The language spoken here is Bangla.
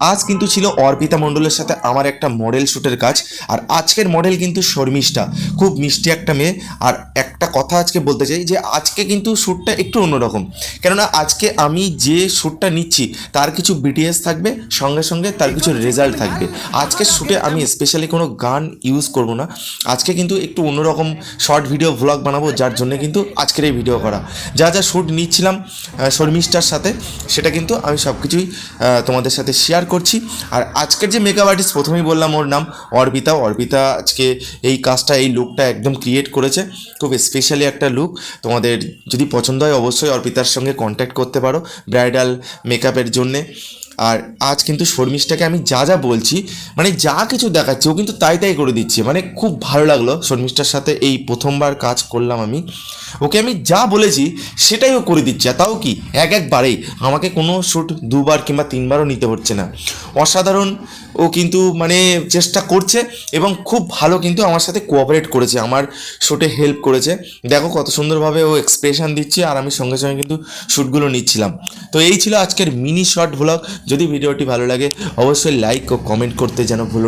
আজ কিন্তু ছিল অর্পিতা মণ্ডলের সাথে আমার একটা মডেল শ্যুটের কাজ। আর আজকের মডেল কিন্তু শর্মিষ্ঠা, খুব মিষ্টি একটা মেয়ে। আর একটা কথা আজকে বলতে চাই যে আজকে কিন্তু শ্যুটটা একটু অন্যরকম, কেননা আজকে আমি যে শ্যুটটা নিচ্ছি তার কিছু বিটিএস থাকবে, সঙ্গে সঙ্গে তার কিছু রেজাল্ট থাকবে। আজকের শ্যুটে আমি স্পেশালি কোনো গান ইউজ করব না। আজকে কিন্তু একটু অন্যরকম শর্ট ভিডিও ভ্লগ বানাবো, যার জন্য কিন্তু আজকের এই ভিডিও করা। যা যা শ্যুট নিচ্ছিলাম শর্মিষ্ঠার সাথে, সেটা কিন্তু আমি সব কিছুই তোমাদের সাথে শেয়ার করছি। আর আজকের যে মেকআপ আর্টিস্ট, প্রথমেই বললাম ওর নাম অর্পিতা। অর্পিতা আজকে এই কাজটা, এই লুকটা একদম ক্রিয়েট করেছে, খুব স্পেশালি একটা লুক। তোমাদের যদি পছন্দ হয় অবশ্যই অর্পিতার সঙ্গে কন্ট্যাক্ট করতে পারো ব্রাইডাল মেকআপের জন্যে। আর আজ কিন্তু শর্মিষ্ঠাকে আমি যা যা বলছি, মানে যা কিছু দেখাচ্ছি ও কিন্তু তাই তাই করে দিচ্ছে। মানে খুব ভালো লাগলো শর্মিষ্ঠার সাথে এই প্রথমবার কাজ করলাম আমি। ওকে আমি যা বলেছি সেটাই ও করে দিচ্ছে, আর তাও কি একবারেই। আমাকে কোনো শ্যুট দুবার কিংবা তিনবারও নিতে হচ্ছে না। অসাধারণ ও কিন্তু মানে চেষ্টা করছে, এবং খুব ভালো কিন্তু আমার সাথে কোঅপারেট করেছে, আমার শ্যুটে হেল্প করেছে। দেখো কত সুন্দরভাবে ও এক্সপ্রেশন দিচ্ছে, আর আমি সঙ্গে সঙ্গে কিন্তু শ্যুটগুলো নিচ্ছিলাম। তো এই ছিল আজকের মিনি শর্ট ভ্লগ। যদি ভিডিওটি ভালো লাগে অবশ্যই লাইক ও কমেন্ট করতে যেন ভুলো না।